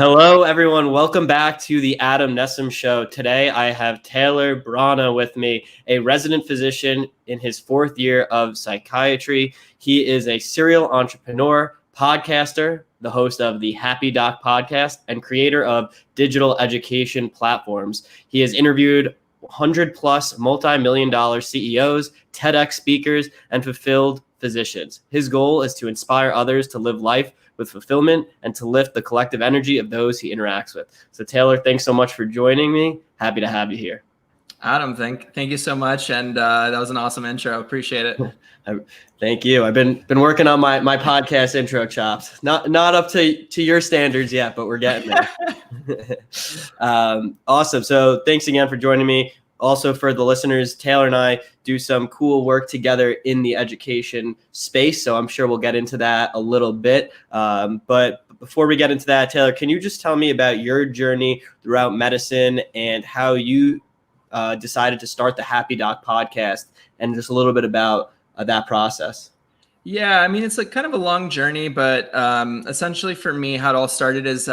Hello, everyone. Welcome back to the Adam Nessim Show. Today, I have Taylor Brana with me, a resident physician in his fourth year of psychiatry. He is a serial entrepreneur, podcaster, the host of the Happy Doc podcast, and creator of digital education platforms. He has interviewed 100 plus multi-million dollar CEOs, TEDx speakers, and fulfilled physicians. His goal is to inspire others to live life with fulfillment and to lift the collective energy of those he interacts with. So Taylor, thanks so much for joining me. Happy to have you here. Adam, thank you so much. And that was an awesome intro. Appreciate it. Thank you. I've been working on my podcast intro chops. Not up to your standards yet, but we're getting there. Awesome. So thanks again for joining me. Also, for the listeners, Taylor and I do some cool work together in the education space. So I'm sure we'll get into that a little bit. But before we get into that, Taylor, can you just tell me about your journey throughout medicine and how you decided to start the Happy Doc podcast and just a little bit about that process? Yeah, I mean, it's like kind of a long journey, but essentially for me, how it all started is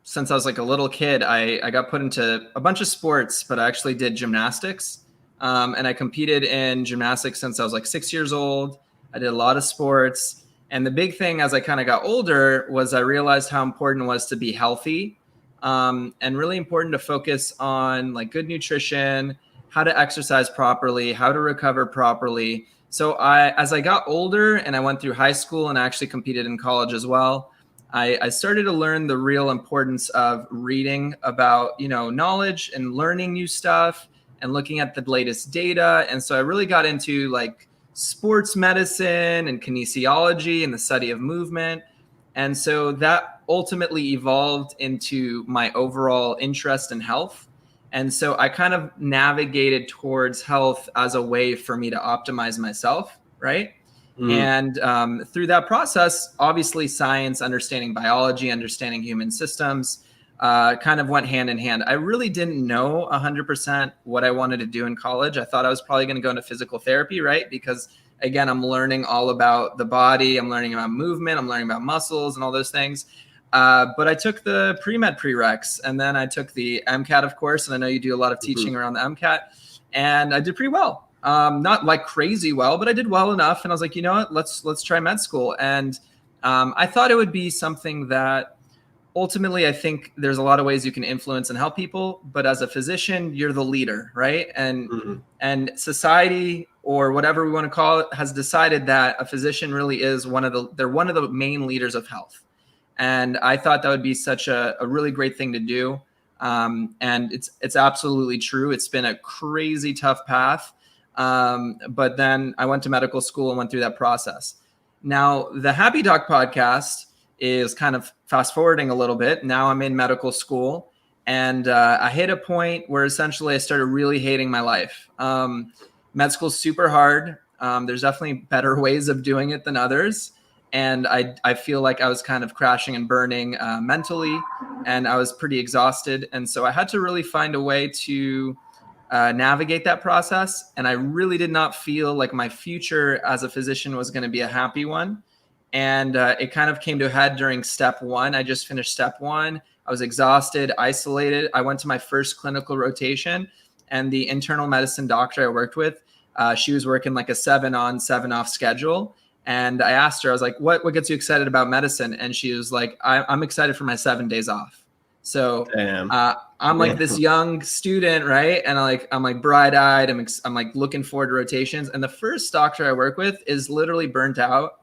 since I was like a little kid, I got put into a bunch of sports, but I actually did gymnastics. And I competed in gymnastics since I was like 6 years old. I did a lot of sports. And the big thing as I kind of got older was I realized how important it was to be healthy, and really important to focus on like good nutrition, how to exercise properly, how to recover properly. So as I got older and I went through high school and I actually competed in college as well, I started to learn the real importance of reading about, knowledge and learning new stuff and looking at the latest data. And so I really got into like sports medicine and kinesiology and the study of movement. And so that ultimately evolved into my overall interest in health. And so I kind of navigated towards health as a way for me to optimize myself, right? And through that process, obviously science, understanding biology, understanding human systems kind of went hand in hand. I really didn't know 100% what I wanted to do in college. I thought I was probably going to go into physical therapy, right? Because again, I'm learning all about the body. I'm learning about movement. I'm learning about muscles and all those things. But I took the pre-med prereqs and then I took the MCAT, of course. And I know you do a lot of teaching around the MCAT, and I did pretty well. Not like crazy well, but I did well enough. And I was like, you know what, let's try med school. And I thought it would be something that ultimately, I think there's a lot of ways you can influence and help people. But as a physician, you're the leader, right? And society, or whatever we want to call it, has decided that a physician really is they're one of the main leaders of health. And I thought that would be such a really great thing to do. And it's absolutely true. It's been a crazy tough path. But then I went to medical school and went through that process. Now, the Happy Doc podcast is kind of fast forwarding a little bit. Now I'm in medical school, and I hit a point where essentially I started really hating my life. Med school's super hard. There's definitely better ways of doing it than others. And I feel like I was kind of crashing and burning mentally, and I was pretty exhausted. And so I had to really find a way to navigate that process. And I really did not feel like my future as a physician was going to be a happy one. And it kind of came to a head during step one. I just finished step one. I was exhausted, isolated. I went to my first clinical rotation, and the internal medicine doctor I worked with, she was working like a 7 on, 7 off schedule. And I asked her, I was like, what gets you excited about medicine? And she was like, I'm excited for my 7 days off. So I'm like this young student, right? And I'm like bright-eyed. I'm like looking forward to rotations. And the first doctor I work with is literally burnt out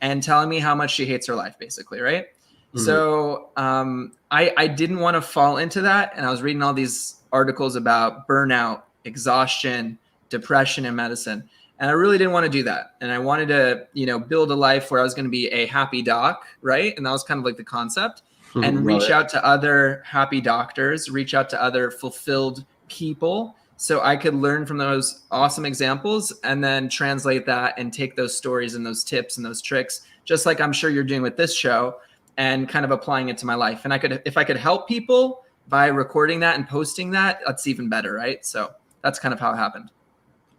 and telling me how much she hates her life, basically, right? So I didn't want to fall into that. And I was reading all these articles about burnout, exhaustion, depression in medicine. And I really didn't want to do that. And I wanted to, build a life where I was going to be a happy doc, right? And that was kind of like the concept. And reach out to other happy doctors, reach out to other fulfilled people, so I could learn from those awesome examples and then translate that and take those stories and those tips and those tricks, just like I'm sure you're doing with this show, and kind of applying it to my life. And if I could help people by recording that and posting that, that's even better, right? So that's kind of how it happened.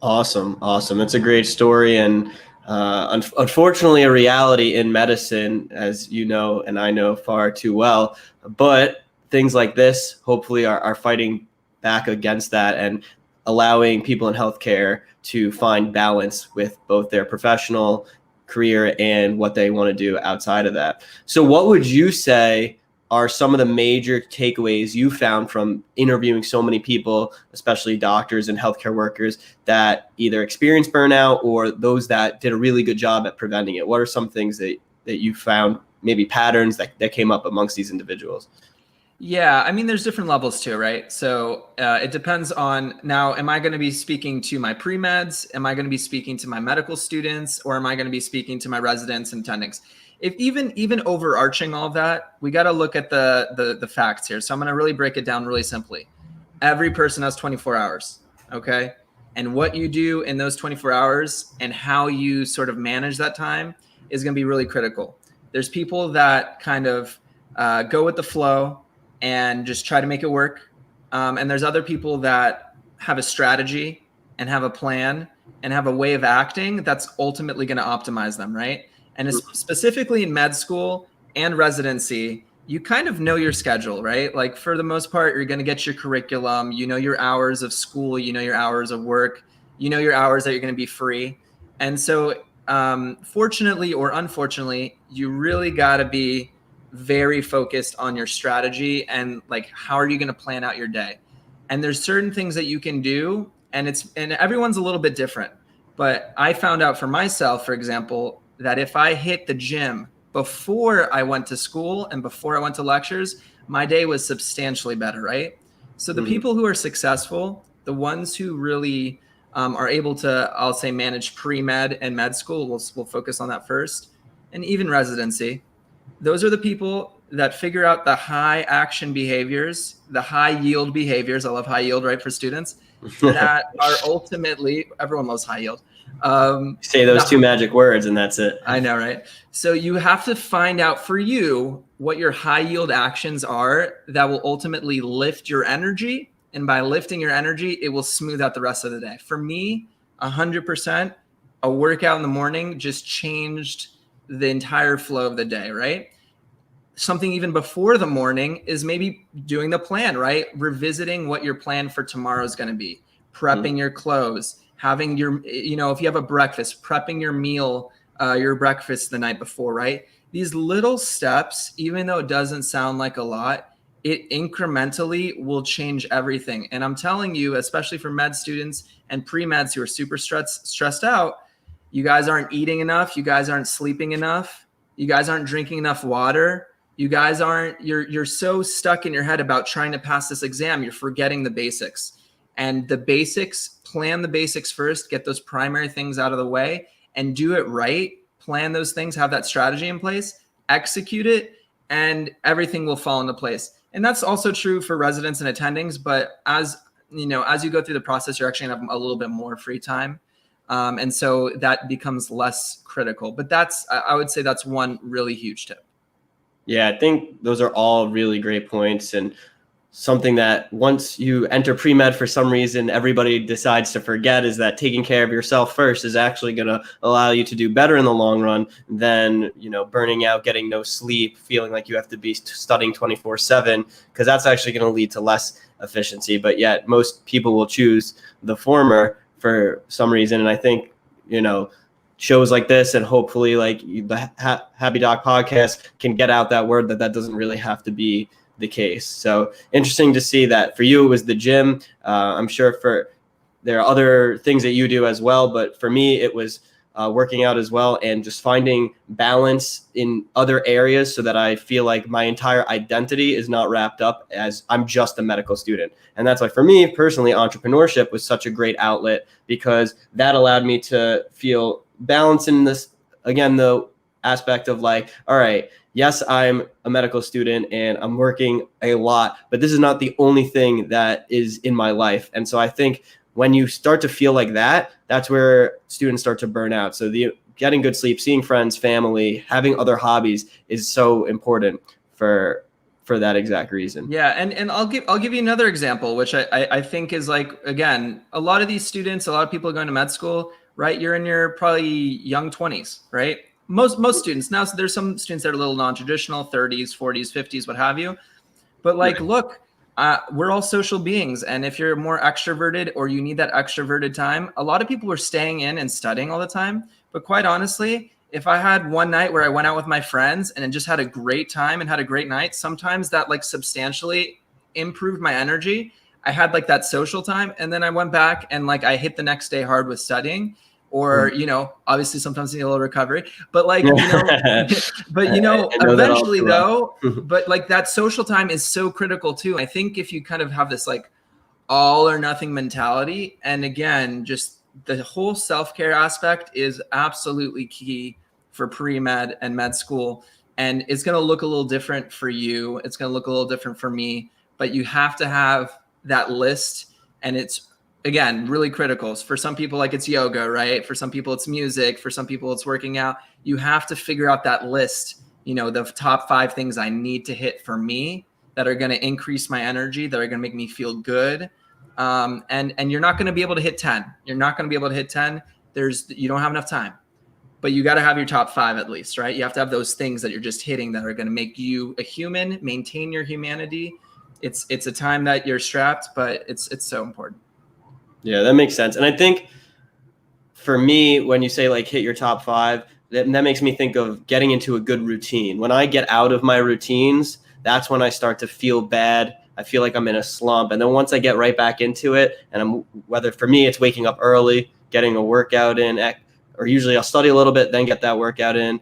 Awesome. It's a great story. And unfortunately a reality in medicine, as you know, and I know far too well. But things like this hopefully are fighting back against that and allowing people in healthcare to find balance with both their professional career and what they want to do outside of that. So what would you say are some of the major takeaways you found from interviewing so many people, especially doctors and healthcare workers, that either experienced burnout or those that did a really good job at preventing it? What are some things that you found, maybe patterns that came up amongst these individuals? Yeah, I mean, there's different levels too, right? So it depends on, now, am I going to be speaking to my pre-meds? Am I going to be speaking to my medical students? Or am I going to be speaking to my residents and attendings? If even overarching all of that, we got to look at the facts here. So I'm going to really break it down really simply. Every person has 24 hours, okay? And what you do in those 24 hours and how you sort of manage that time is going to be really critical. There's people that kind of go with the flow and just try to make it work. And there's other people that have a strategy and have a plan and have a way of acting that's ultimately going to optimize them, right? And specifically in med school and residency, you kind of know your schedule, right? Like for the most part, you're going to get your curriculum, you know your hours of school, you know your hours of work, you know your hours that you're going to be free. And so fortunately or unfortunately, you really got to be very focused on your strategy and like, how are you going to plan out your day? And there's certain things that you can do, and everyone's a little bit different. But I found out for myself, for example, that if I hit the gym before I went to school and before I went to lectures, my day was substantially better, right? So the people who are successful, the ones who really are able to, I'll say, manage pre-med and med school, we'll focus on that first, and even residency. Those are the people that figure out the high action behaviors, the high yield behaviors. I love high yield, right, for students, that are ultimately, everyone loves high yield. Say those two magic words and that's it. I know, right? So you have to find out for you what your high yield actions are that will ultimately lift your energy. And by lifting your energy, it will smooth out the rest of the day. For me, 100%, a workout in the morning just changed the entire flow of the day, right? Something even before the morning is maybe doing the plan, right? Revisiting what your plan for tomorrow is going to be, prepping your clothes, having your, if you have a breakfast, prepping your meal, your breakfast the night before, right? These little steps, even though it doesn't sound like a lot, it incrementally will change everything. And I'm telling you, especially for med students and pre-meds who are super stressed out, you guys aren't eating enough. You guys aren't sleeping enough. You guys aren't drinking enough water. You guys you're so stuck in your head about trying to pass this exam. You're forgetting the basics. And the basics, plan the basics first, get those primary things out of the way and do it right. Plan those things, have that strategy in place, execute it, and everything will fall into place. And that's also true for residents and attendings. But as you go through the process, you're actually gonna have a little bit more free time. And so that becomes less critical. But I would say that's one really huge tip. Yeah, I think those are all really great points, and something that once you enter pre-med for some reason, everybody decides to forget is that taking care of yourself first is actually going to allow you to do better in the long run than, burning out, getting no sleep, feeling like you have to be studying 24/7, because that's actually going to lead to less efficiency. But yet most people will choose the former for some reason. And I think, shows like this and hopefully like the Happy Doc podcast can get out that word that doesn't really have to be the case. So interesting to see that for you, it was the gym. I'm sure there are other things that you do as well, but for me, it was working out as well and just finding balance in other areas so that I feel like my entire identity is not wrapped up as I'm just a medical student. And that's why for me personally, entrepreneurship was such a great outlet, because that allowed me to feel balance in this, again, the aspect of like, all right, yes, I'm a medical student and I'm working a lot, but this is not the only thing that is in my life. And so I think when you start to feel like that, that's where students start to burn out. So getting good sleep, seeing friends, family, having other hobbies is so important for that exact reason. Yeah, and I'll give you another example, which I think is like, again, a lot of these students, a lot of people going to med school, right? You're in your probably young 20s, right? Most students. Now, there's some students that are a little non-traditional, 30s, 40s, 50s, what have you. But like, look, we're all social beings. And if you're more extroverted or you need that extroverted time, a lot of people were staying in and studying all the time. But quite honestly, if I had one night where I went out with my friends and just had a great time and had a great night, sometimes that like substantially improved my energy. I had like that social time, and then I went back and like I hit the next day hard with studying. Or, obviously sometimes you need a little recovery, but like, eventually though, but like that social time is so critical too. I think if you kind of have this like all or nothing mentality, and again, just the whole self-care aspect is absolutely key for pre-med and med school. And it's going to look a little different for you. It's going to look a little different for me, but you have to have that list. And it's, again, really critical. For some people, like it's yoga, right? For some people, it's music. For some people, it's working out. You have to figure out that list, the top 5 things I need to hit for me that are going to increase my energy, that are going to make me feel good. And you're not going to be able to hit 10. You're not going to be able to hit 10. You don't have enough time, but you got to have your top 5 at least, right? You have to have those things that you're just hitting that are going to make you a human, maintain your humanity. It's a time that you're strapped, but it's so important. Yeah, that makes sense. And I think for me, when you say like hit your top 5, that makes me think of getting into a good routine. When I get out of my routines, that's when I start to feel bad. I feel like I'm in a slump. And then once I get right back into it, and whether for me, it's waking up early, getting a workout in, or usually I'll study a little bit, then get that workout in,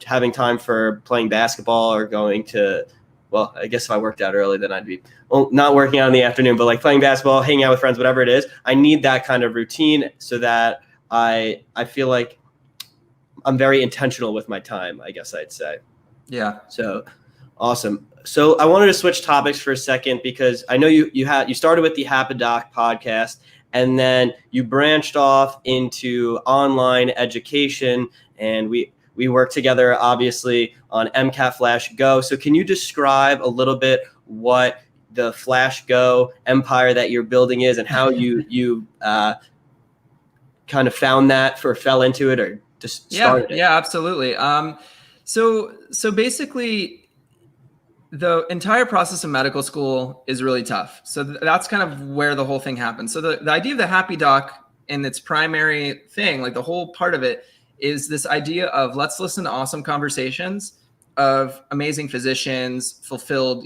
having time for playing basketball or going to, well, I guess if I worked out early, then I'd be not working out in the afternoon, but like playing basketball, hanging out with friends, whatever it is. I need that kind of routine so that I feel like I'm very intentional with my time, I guess I'd say. Yeah. So awesome. So I wanted to switch topics for a second because I know you started with the Hapadoc podcast, and then you branched off into online education, and we work together, obviously, on MedFlashGo. So can you describe a little bit what the FlashGo empire that you're building is and how you kind of found that or fell into it or just started it? Yeah, absolutely. So basically, the entire process of medical school is really tough. So that's kind of where the whole thing happens. So the idea of the Happy Doc and its primary thing, like the whole part of it, is this idea of let's listen to awesome conversations of amazing physicians, fulfilled,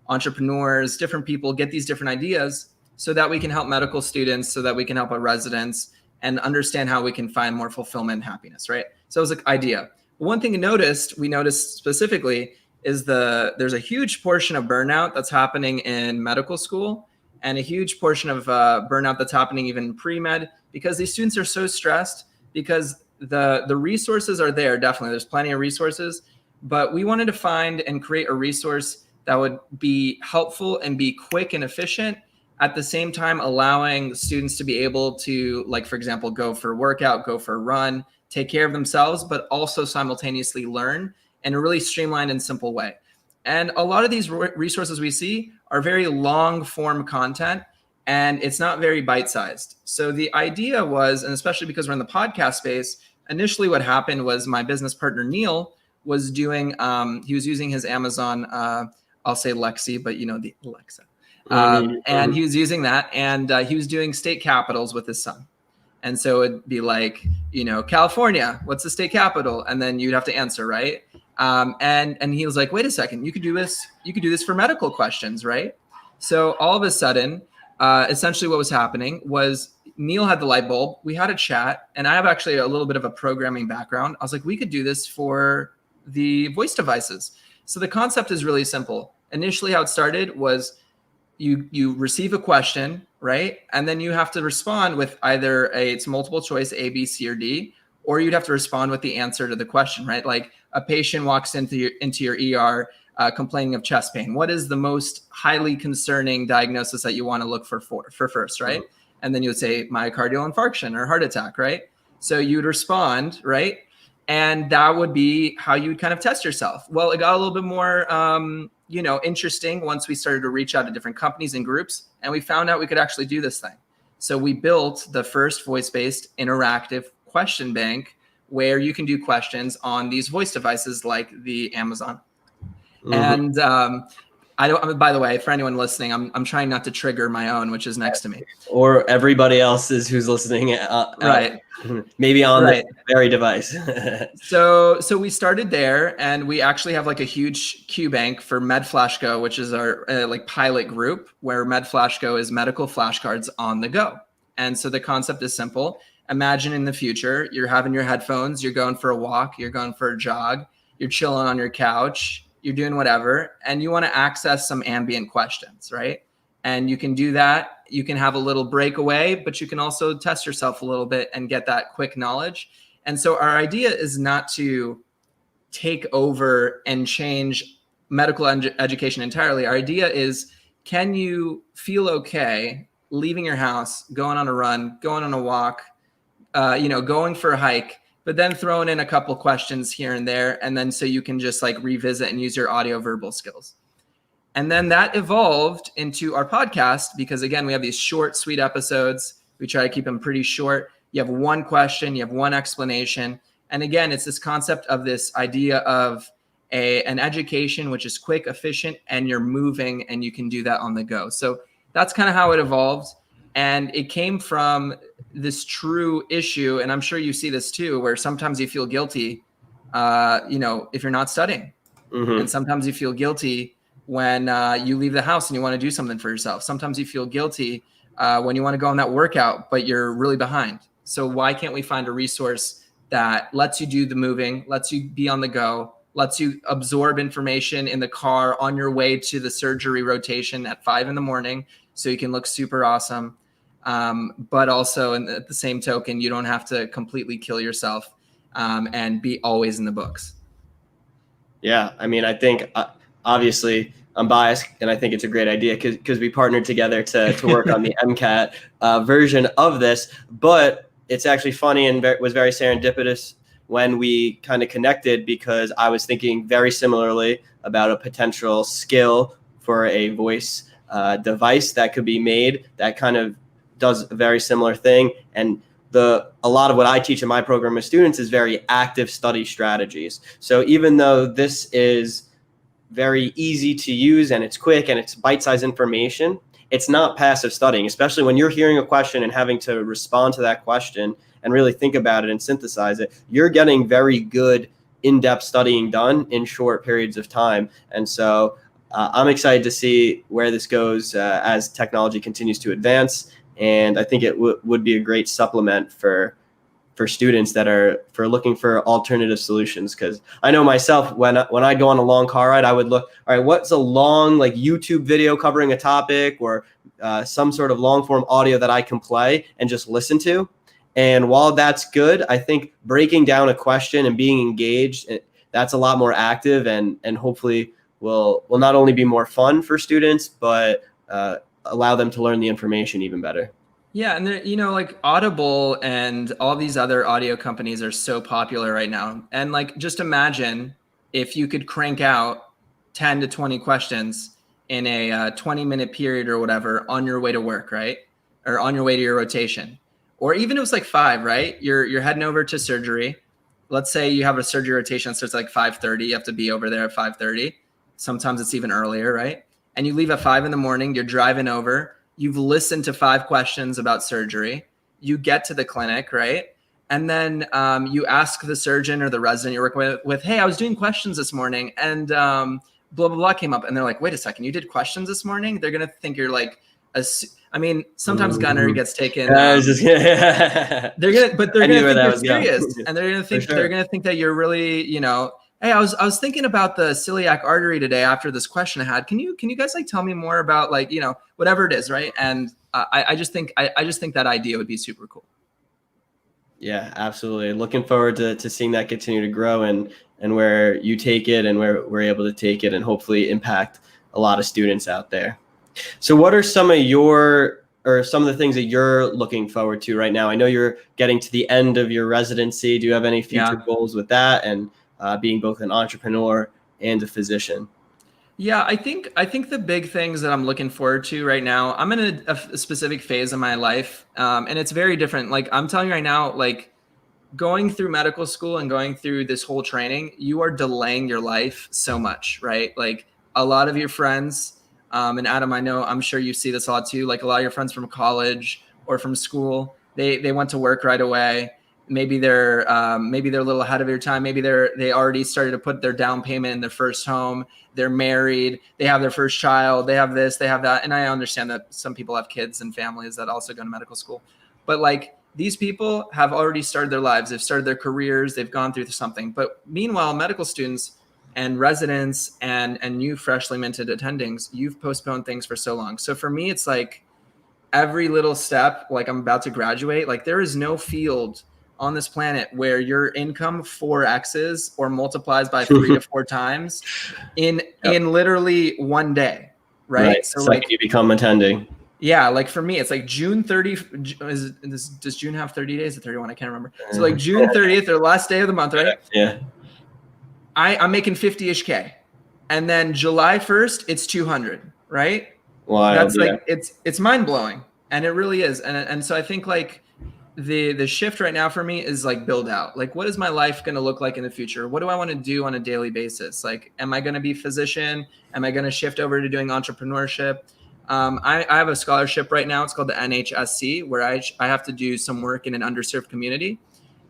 entrepreneurs, different people, get these different ideas so that we can help medical students, so that we can help our residents and understand how we can find more fulfillment and happiness, right? So it was an idea. One thing we noticed specifically is there's a huge portion of burnout that's happening in medical school and a huge portion of burnout that's happening even in pre-med because these students are so stressed because the resources are there. Definitely. There's plenty of resources, but we wanted to find and create a resource that would be helpful and be quick and efficient at the same time, allowing students to be able to, like, for example, go for a workout, go for a run, take care of themselves, but also simultaneously learn in a really streamlined and simple way. And a lot of these resources we see are very long form content, and it's not very bite-sized. So the idea was, and especially because we're in the podcast space, initially what happened was my business partner, Neil, was doing, he was using his Amazon, I'll say Lexi, but the Alexa. And he was using that, and he was doing state capitals with his son. And so it'd be like, California, what's the state capital? And then you'd have to answer, right? And he was like, wait a second, you could do this for medical questions, right? So all of a sudden, essentially what was happening was Neil had the light bulb, we had a chat, and I have actually a little bit of a programming background. I was like, we could do this for the voice devices. So the concept is really simple. Initially how it started was you receive a question, right? And then you have to respond with either it's multiple choice A, B, C, or D, or you'd have to respond with the answer to the question, right? Like a patient walks into your ER complaining of chest pain. What is the most highly concerning diagnosis that you want to look for first, right? And then you would say myocardial infarction or heart attack, right? So you'd respond, right? And that would be how you would kind of test yourself. Well, it got a little bit more, interesting once we started to reach out to different companies and groups, and we found out we could actually do this thing. So we built the first voice-based interactive question bank where you can do questions on these voice devices like the Amazon. And I don't, by the way, for anyone listening, I'm trying not to trigger my own, which is next to me. Or everybody else's who's listening, Right. maybe on Right. the very device. So we started there, and we actually have like a huge Q bank for MedFlashGo, which is our like pilot group, where MedFlashGo is medical flashcards on the go. And so the concept is simple. Imagine in the future, you're having your headphones, you're going for a walk, you're going for a jog, you're chilling on your couch, you're doing whatever, and you want to access some ambient questions, right? And you can do that. You can have a little breakaway, but you can also test yourself a little bit and get that quick knowledge. And so our idea is not to take over and change medical education entirely. Our idea is, can you feel okay leaving your house, going on a run, going on a walk, going for a hike, but then throwing in a couple questions here and there. And then so you can just like revisit and use your audio verbal skills. And then that evolved into our podcast because, again, we have these short, sweet episodes. We try to keep them pretty short. You have one question, you have one explanation. And again, it's this concept of this idea of an education, which is quick, efficient, and you're moving and you can do that on the go. So that's kind of how it evolved. And it came from this true issue. And I'm sure you see this too, where sometimes you feel guilty, if you're not studying. And sometimes you feel guilty when you leave the house and you want to do something for yourself. Sometimes you feel guilty when you want to go on that workout, but you're really behind. So why can't we find a resource that lets you do the moving, lets you be on the go, lets you absorb information in the car on your way to the surgery rotation at 5 a.m. so you can look super awesome. But also, and at the same token, you don't have to completely kill yourself and be always in the books. Yeah, I mean, I think obviously I'm biased, and I think it's a great idea because we partnered together to work on the MCAT version of this. But it's actually funny and was very serendipitous when we kind of connected because I was thinking very similarly about a potential skill for a voice device that could be made that kind of does a very similar thing. And a lot of what I teach in my program with students is very active study strategies. So even though this is very easy to use and it's quick and it's bite-sized information, it's not passive studying, especially when you're hearing a question and having to respond to that question and really think about it and synthesize it. You're getting very good in-depth studying done in short periods of time. And so I'm excited to see where this goes as technology continues to advance. And I think it would be a great supplement for students that are looking for alternative solutions. Because I know myself, when I go on a long car ride, I would look, all right, what's a long like YouTube video covering a topic or some sort of long form audio that I can play and just listen to. And while that's good, I think breaking down a question and being engaged, that's a lot more active and hopefully will not only be more fun for students, but allow them to learn the information even better. Yeah. And like Audible and all these other audio companies are so popular right now. And like, just imagine if you could crank out 10 to 20 questions in a 20-minute period or whatever on your way to work, right? Or on your way to your rotation. Or even it was like 5, right? You're heading over to surgery. Let's say you have a surgery rotation that starts like 5:30. You have to be over there at 5:30. Sometimes it's even earlier, right? And you leave at 5 a.m. You're driving over. You've listened to 5 questions about surgery. You get to the clinic, right? And then you ask the surgeon or the resident you're working with, hey, I was doing questions this morning and blah, blah, blah came up. And they're like, wait a second, you did questions this morning? They're going to think you're like, sometimes Gunner gets taken. They're going to think you're serious. And they're going to think that you're really, hey, I was thinking about the celiac artery today after this question I had. Can you guys like tell me more about like, whatever it is, right? And I just think that idea would be super cool. Yeah, absolutely. Looking forward to seeing that continue to grow and where you take it and where we're able to take it and hopefully impact a lot of students out there. So what are some of the things that you're looking forward to right now? I know you're getting to the end of your residency. Do you have any future goals with that and being both an entrepreneur and a physician? Yeah, I think the big things that I'm looking forward to right now, I'm in a specific phase of my life, and it's very different. Like I'm telling you right now, like going through medical school and going through this whole training, you are delaying your life so much, right? Like a lot of your friends, and Adam, I'm sure you see this a lot too. Like a lot of your friends from college or from school, they went to work right away. Maybe they're a little ahead of your time. Maybe they already started to put their down payment in their first home. They're married. They have their first child. They have this. They have that. And I understand that some people have kids and families that also go to medical school, but like these people have already started their lives. They've started their careers. They've gone through something. But meanwhile, medical students and residents and new freshly minted attendings, you've postponed things for so long. So for me, it's like every little step, like I'm about to graduate, like there is no field on this planet where your income 4x's or multiplies by 3 to 4 times in literally one day, right? So like you become attending. Yeah, like for me, it's like June 30. Does June have 30 days or 31? I can't remember. So like June 30th or last day of the month, right? Yeah. I'm making 50-ish K. And then July 1st, it's 200, right? Wow. That's like, it's mind blowing. And it really is. And so I think like the shift right now for me is like build out. Like, what is my life going to look like in the future? What do I want to do on a daily basis? Like, am I going to be a physician? Am I going to shift over to doing entrepreneurship? I have a scholarship right now. It's called the NHSC, where I have to do some work in an underserved community.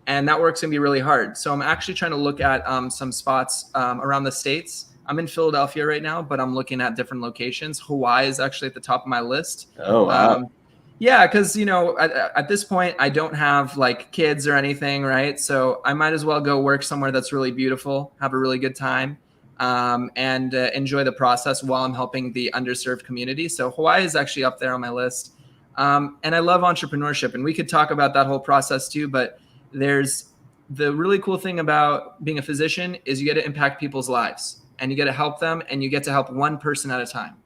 And that work's gonna be really hard. So I'm actually trying to look at some spots around the States. I'm in Philadelphia right now, but I'm looking at different locations. Hawaii is actually at the top of my list. Oh, wow. Yeah, because, at this point, I don't have like kids or anything, right? So I might as well go work somewhere that's really beautiful, have a really good time. And enjoy the process while I'm helping the underserved community. So Hawaii is actually up there on my list. And I love entrepreneurship, and we could talk about that whole process too. But there's the really cool thing about being a physician is you get to impact people's lives, and you get to help them, and you get to help one person at a time.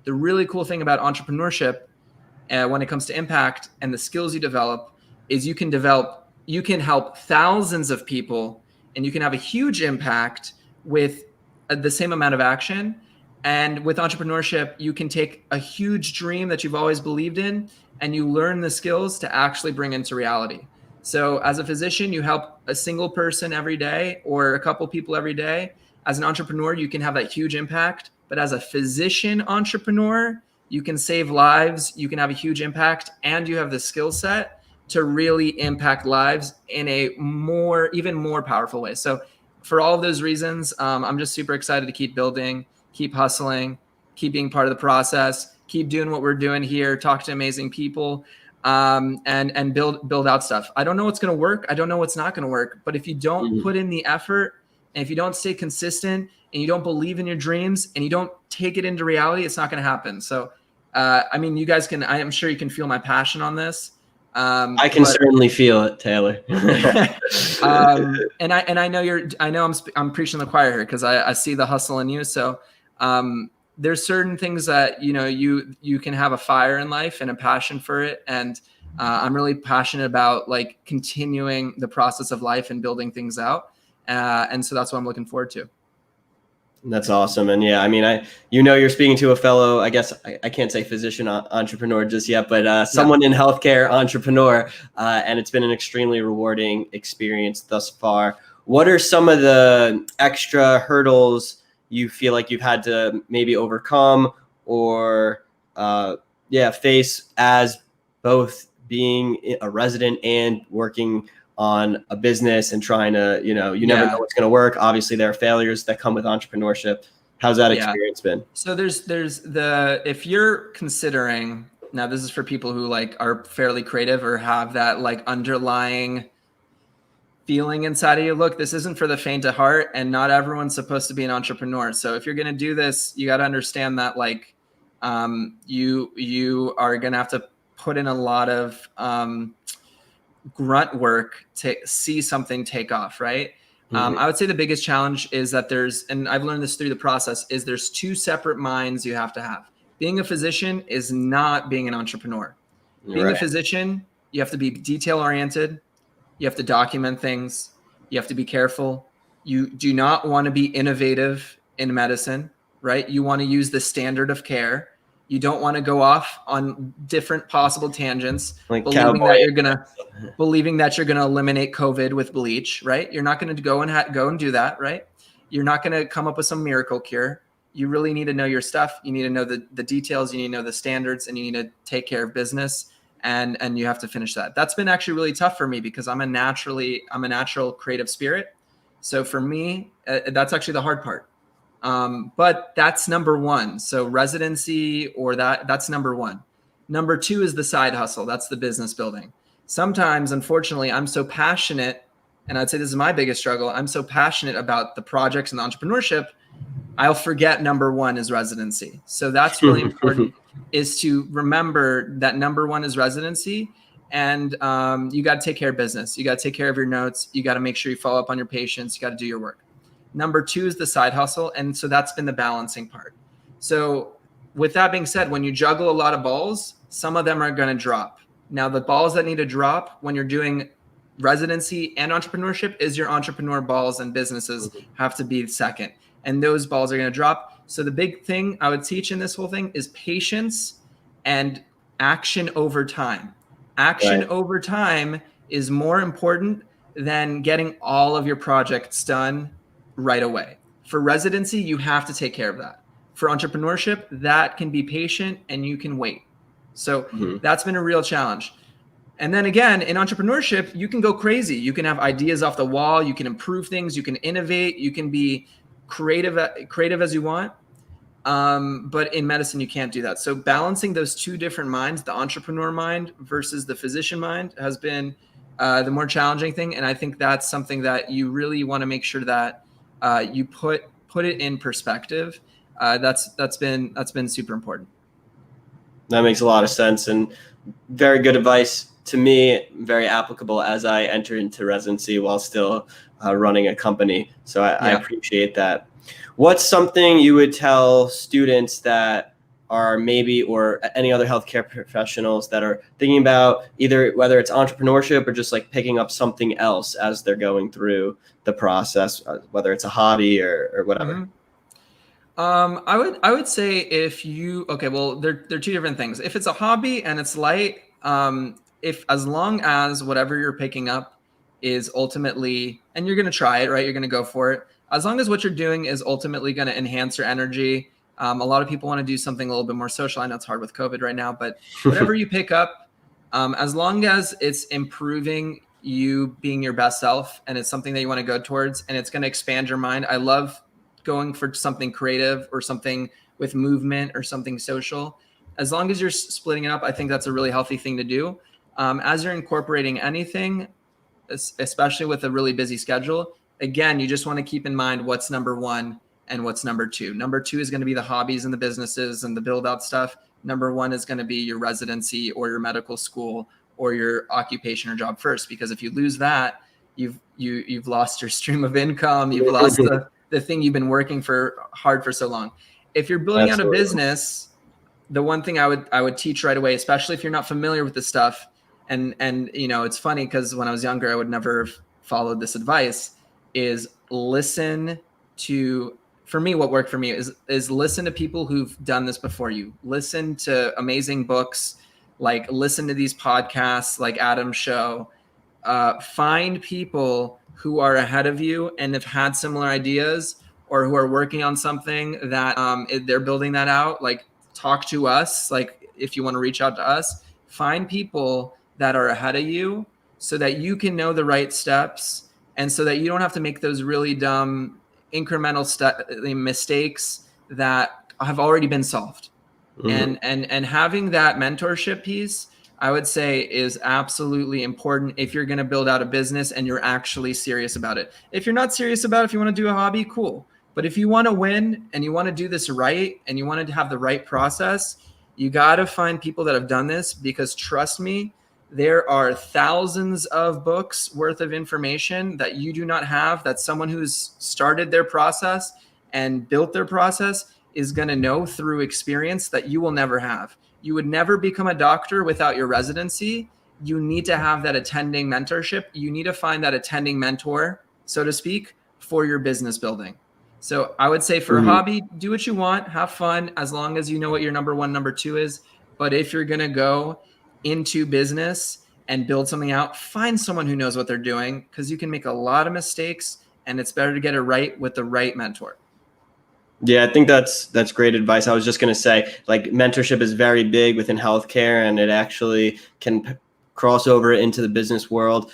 The really cool thing about entrepreneurship when it comes to impact and the skills you develop is you can help thousands of people, and you can have a huge impact with the same amount of action. And with entrepreneurship, you can take a huge dream that you've always believed in, and you learn the skills to actually bring into reality. So as a physician, you help a single person every day or a couple people every day. As an entrepreneur, you can have that huge impact. But as a physician entrepreneur, you can save lives, you can have a huge impact, and you have the skill set to really impact lives in a even more powerful way. So for all of those reasons, I'm just super excited to keep building, keep hustling, keep being part of the process, keep doing what we're doing here, talk to amazing people, and build out stuff. I don't know what's going to work. I don't know what's not going to work. But if you don't put in the effort, and if you don't stay consistent, and you don't believe in your dreams, and you don't take it into reality, it's not going to happen. So, you guys I am sure you can feel my passion on this. I can certainly feel it, Taylor. And I know I'm preaching the choir here because I see the hustle in you. So there's certain things that you can have a fire in life and a passion for it, and I'm really passionate about like continuing the process of life and building things out, and so that's what I'm looking forward to. That's awesome. And yeah, you're speaking to a fellow, I guess I can't say physician entrepreneur just yet, but someone in healthcare entrepreneur. And it's been an extremely rewarding experience thus far. What are some of the extra hurdles you feel like you've had to maybe overcome or face as both being a resident and working on a business and trying to, you never know what's going to work. Obviously there are failures that come with entrepreneurship. How's that experience been? So if you're considering, now this is for people who like are fairly creative or have that like underlying feeling inside of you. Look, this isn't for the faint of heart, and not everyone's supposed to be an entrepreneur. So if you're going to do this, you got to understand that like, you are going to have to put in a lot of, grunt work to see something take off, right? I would say the biggest challenge is that and I've learned this through the process, is there's two separate minds you have to have. Being a physician is not being an entrepreneur. Being a physician, you have to be detail oriented. You have to document things. You have to be careful. You do not want to be innovative in medicine, right? You want to use the standard of care. You don't want to go off on different possible tangents, Like believing cowboy. that you're gonna eliminate COVID with bleach, right? You're not going to go and do that, right? You're not going to come up with some miracle cure. You really need to know your stuff. You need to know the details. You need to know the standards, and you need to take care of business. And you have to finish that. That's been actually really tough for me because I'm a natural creative spirit. So for me, that's actually the hard part. But that's number one. So residency or that's number one. Number two is the side hustle. That's the business building. Sometimes, unfortunately, I'm so passionate, and I'd say this is my biggest struggle. I'm so passionate about the projects and the entrepreneurship, I'll forget number one is residency. So that's really important, is to remember that number one is residency. And you got to take care of business. You got to take care of your notes. You got to make sure you follow up on your patients. You got to do your work. Number two is the side hustle. And so that's been the balancing part. So with that being said, when you juggle a lot of balls, some of them are going to drop. Now, the balls that need to drop when you're doing residency and entrepreneurship is your entrepreneur balls, and businesses have to be second. And those balls are going to drop. So the big thing I would teach in this whole thing is patience and action over time. Action over time is more important than getting all of your projects done right away. For residency, you have to take care of that. For entrepreneurship, that can be patient and you can wait. So that's been a real challenge. And then again, in entrepreneurship, you can go crazy. You can have ideas off the wall. You can improve things. You can innovate. You can be creative as you want. But in medicine, you can't do that. So balancing those two different minds, the entrepreneur mind versus the physician mind, has been the more challenging thing. And I think that's something that you really want to make sure that you put it in perspective. That's been super important. That makes a lot of sense, and very good advice to me, very applicable as I enter into residency while still running a company. So I appreciate that. What's something you would tell students that are maybe, or any other healthcare professionals that are thinking about either whether it's entrepreneurship or just like picking up something else as they're going through the process, whether it's a hobby or whatever? I would say they're two different things. If it's a hobby and it's light, as long as whatever you're picking up is ultimately, and you're going to try it, right? You're going to go for it. As long as what you're doing is ultimately going to enhance your energy. A lot of people want to do something a little bit more social. I know it's hard with COVID right now, but whatever you pick up, as long as it's improving you being your best self and it's something that you want to go towards and it's going to expand your mind. I love going for something creative or something with movement or something social. As long as you're splitting it up, I think that's a really healthy thing to do. As you're incorporating anything, especially with a really busy schedule, again, you just want to keep in mind what's number one and what's number two. Number two is going to be the hobbies and the businesses and the build out stuff. Number one is going to be your residency or your medical school or your occupation or job first, because if you lose that, you've lost your stream of income. You've lost the thing you've been working hard for so long. If you're building out a business, the one thing I would teach right away, especially if you're not familiar with this stuff, and it's funny because when I was younger, I would never have followed this advice, is listen to, for me, what worked for me is listen to people who've done this before you. Listen to amazing books, like listen to these podcasts like Adam Show. Find people who are ahead of you and have had similar ideas, or who are working on something that they're building that out. Like, talk to us. Like, if you want to reach out to us, find people that are ahead of you so that you can know the right steps, and so that you don't have to make those really dumb incremental mistakes that have already been solved. And having that mentorship piece, I would say, is absolutely important if you're going to build out a business and you're actually serious about it. If you're not serious about it, if you want to do a hobby, cool. But if you want to win and you want to do this right and you want to have the right process, you got to find people that have done this, because trust me, there are thousands of books worth of information that you do not have, that someone who's started their process and built their process is going to know through experience that you will never have. You would never become a doctor without your residency. You need to have that attending mentorship. You need to find that attending mentor, so to speak, for your business building. So I would say for a hobby, do what you want, have fun, as long as you know what your number one, number two is. But if you're going to go into business and build something out, find someone who knows what they're doing, because you can make a lot of mistakes, and it's better to get it right with the right mentor. Yeah, I think that's great advice. I was just going to say, like, mentorship is very big within healthcare, and it actually can cross over into the business world.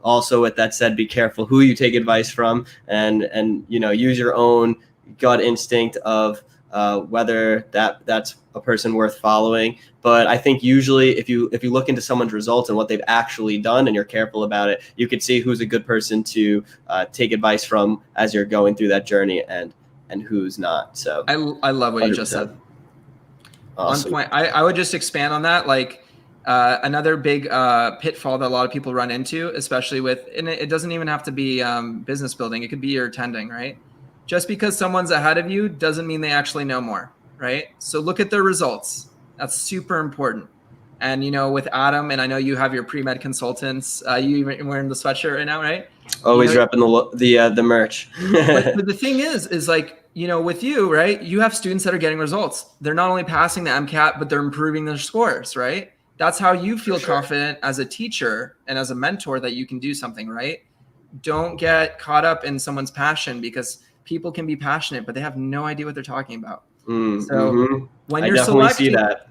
Also, with that said, be careful who you take advice from, and use your own gut instinct of whether that's a person worth following. But I think usually if you look into someone's results and what they've actually done, and you're careful about it, you could see who's a good person to take advice from as you're going through that journey, and who's not. So I love what 100%. You just said. Awesome. One point, I would just expand on that. Like another big pitfall that a lot of people run into, especially and it doesn't even have to be business building. It could be your attending, right? Just because someone's ahead of you doesn't mean they actually know more, right? So look at their results. That's super important. And, with Adam, and I know you have your pre-med consultants, you wearing the sweatshirt right now, right? Always repping the merch. but the thing is like, with you, right? You have students that are getting results. They're not only passing the MCAT, but they're improving their scores, right? That's how you feel confident as a teacher and as a mentor that you can do something, right? Don't get caught up in someone's passion, because people can be passionate, but they have no idea what they're talking about. So when you're selecting, see that.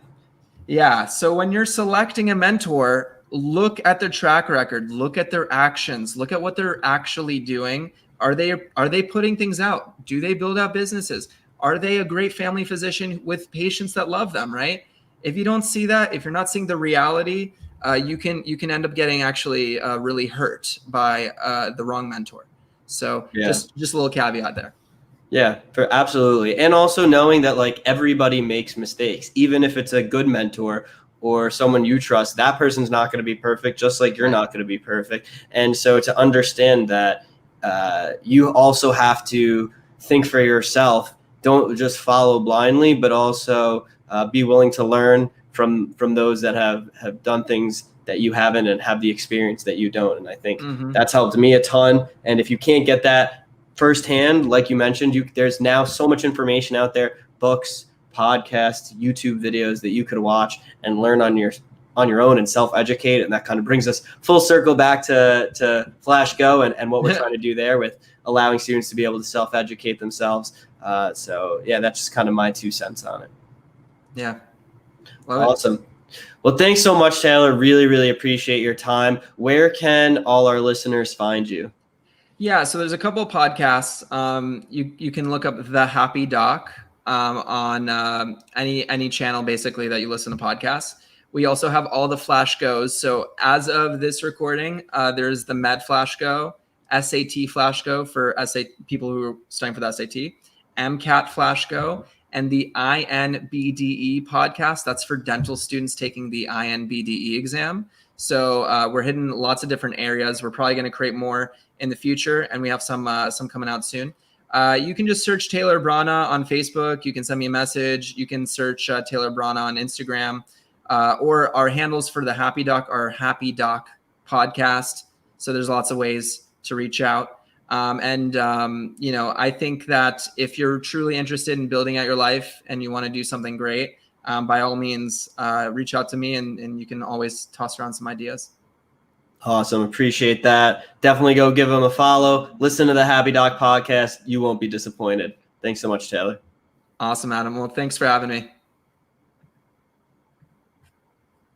Yeah. So when you're selecting a mentor, look at their track record, look at their actions, look at what they're actually doing. Are they putting things out? Do they build out businesses? Are they a great family physician with patients that love them, right? If you don't see that, if you're not seeing the reality, you can end up getting actually really hurt by the wrong mentor. So just a little caveat there. Yeah, absolutely. And also knowing that, like, everybody makes mistakes, even if it's a good mentor or someone you trust, that person's not going to be perfect, just like you're not going to be perfect. And so to understand that you also have to think for yourself, don't just follow blindly, but also be willing to learn from those that have done things that you haven't and have the experience that you don't. And I think that's helped me a ton. And if you can't get that firsthand, like you mentioned, there's now so much information out there, books, podcasts, YouTube videos that you could watch and learn on your own and self-educate. And that kind of brings us full circle back to FlashGo and what we're trying to do there with allowing students to be able to self-educate themselves. So yeah, that's just kind of my 2 cents on it. Yeah. Awesome. Well, thanks so much, Taylor. Really, really appreciate your time. Where can all our listeners find you? Yeah, so there's a couple of podcasts. You can look up The Happy Doc on any channel basically that you listen to podcasts. We also have all the FlashGos. So as of this recording, there's the MedFlashGo, SAT FlashGo for people who are studying for the SAT, MCAT FlashGo, and the INBDE podcast. That's for dental students taking the INBDE exam. So we're hitting lots of different areas. We're probably going to create more in the future, and we have some coming out soon. You can just search Taylor Brana on Facebook. You can send me a message. You can search Taylor Brana on Instagram, or our handles for the Happy Doc are Happy Doc Podcast. So there's lots of ways to reach out. I think that if you're truly interested in building out your life and you want to do something great, by all means, reach out to me, and you can always toss around some ideas. Awesome. Appreciate that. Definitely go give them a follow. Listen to the Happy Doc podcast. You won't be disappointed. Thanks so much, Taylor. Awesome, Adam. Well, thanks for having me.